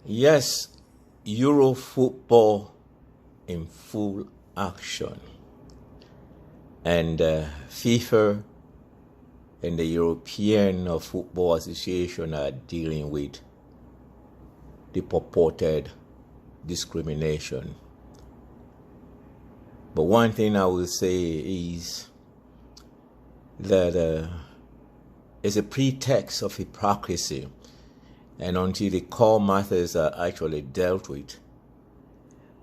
Yes, EuroFootball in full action. And FIFA and the European Football Association are dealing with the purported discrimination. But one thing I will say is that it's a pretext of hypocrisy, and until the core matters are actually dealt with,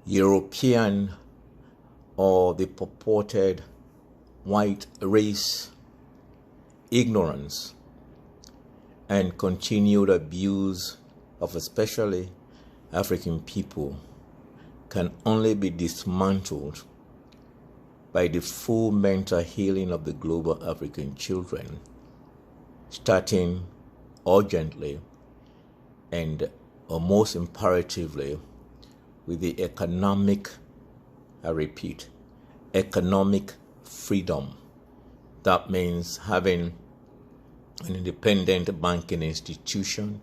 European or the purported white race ignorance and continued abuse of especially African people can only be dismantled by the full mental healing of the global African children, starting urgently and most imperatively with the economic, I repeat, economic freedom. That means having an independent banking institution,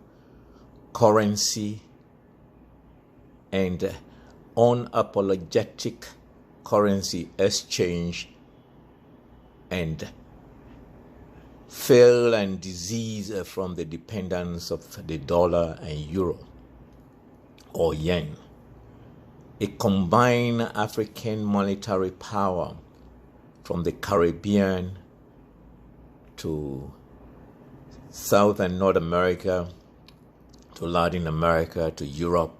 currency, and unapologetic currency exchange, and fail and disease from the dependence of the dollar and euro or yen. A combined African monetary power from the Caribbean to South and North America, to Latin America, to Europe,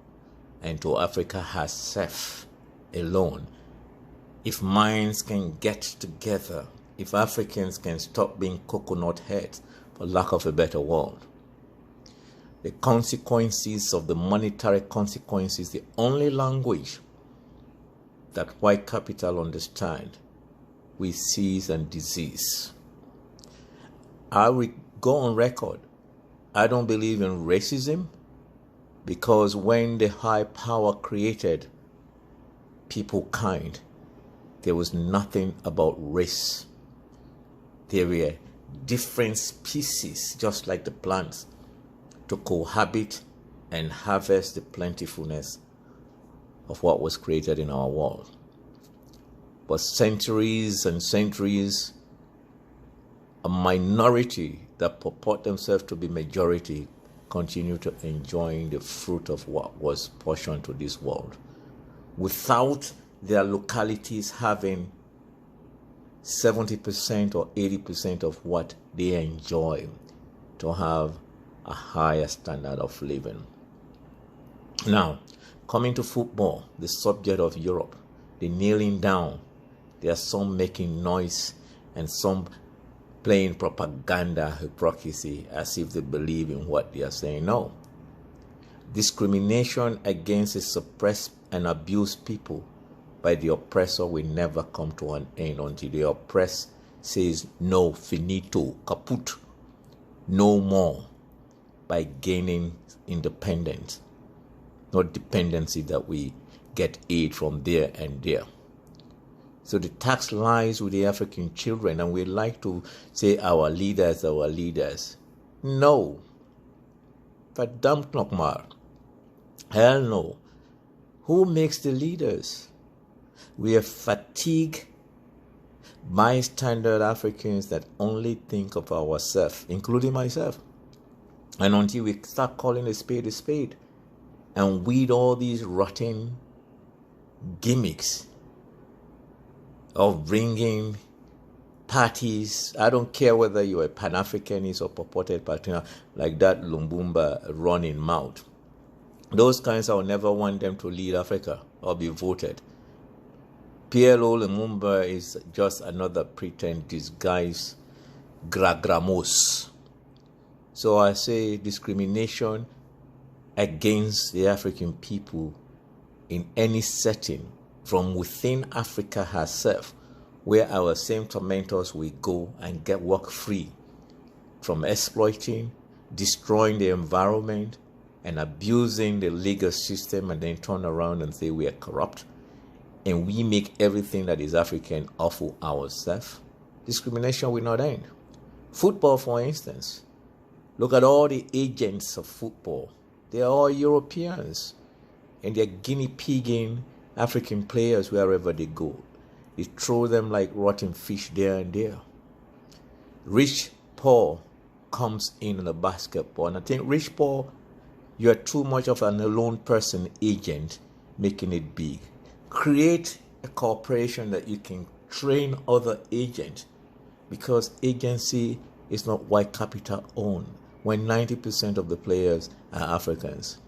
and to Africa herself alone. If minds can get together, if Africans can stop being coconut heads, for lack of a better word, the consequences of the monetary consequences, the only language that white capital understand, we cease and disease. I will go on record. I don't believe in racism, because when the high power created peoplekind, there was nothing about race. There were different species, just like the plants, to cohabit and harvest the plentifulness of what was created in our world. But centuries and centuries, a minority that purport themselves to be majority continue to enjoy the fruit of what was portioned to this world, without their localities having 70% or 80% of what they enjoy to have a higher standard of living. Now, coming to football, the subject of Europe, the kneeling down, there are some making noise and some playing propaganda hypocrisy as if they believe in what they are saying. No. Discrimination against a suppressed and abused people by the oppressor will never come to an end until the oppressed says no, finito, kaput, no more, by gaining independence, not dependency that we get aid from there and there. So the tax lies with the African children, and we like to say our leaders. No. Verdammt nochmal. Hell no. Who makes the leaders? We are fatigued bystander Africans that only think of ourselves, including myself. And until we start calling a spade, and weed all these rotten gimmicks of bringing parties, I don't care whether you're a Pan-Africanist or purported partner like that Lumbumba running mouth. Those kinds, I will never want them to lead Africa or be voted. PLO Lumumba is just another pretend disguised gragramos. So I say discrimination against the African people in any setting from within Africa herself, where our same tormentors will go and get work free from exploiting, destroying the environment, and abusing the legal system, and then turn around and say we are corrupt and we make everything that is African awful ourselves. Discrimination will not end. Football, for instance, look at all the agents of football They are all Europeans, and they're guinea pigging African players wherever they go. They throw them like rotten fish there and there. Rich Paul comes in a basketball, and I think Rich Paul, you're too much of an alone person agent making it big. Create a corporation that you can train other agents, because agency is not white capital owned when 90% of the players are Africans.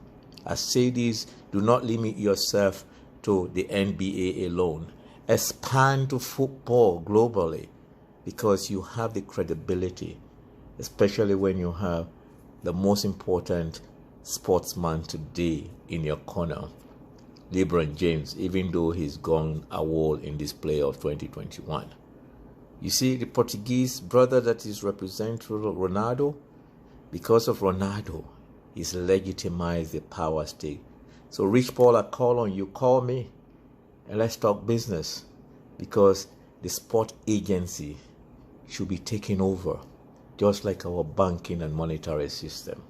I say this, do not limit yourself to the NBA alone. Expand to football globally, because you have the credibility, especially when you have the most important sportsman today in your corner, LeBron James, even though he's gone AWOL in this playoff 2021. You see, the Portuguese brother that is representing Ronaldo, because of Ronaldo, he's legitimized the power stake. So Rich Paul, I call on you, call me, and let's talk business, because the sport agency should be taken over, just like our banking and monetary system.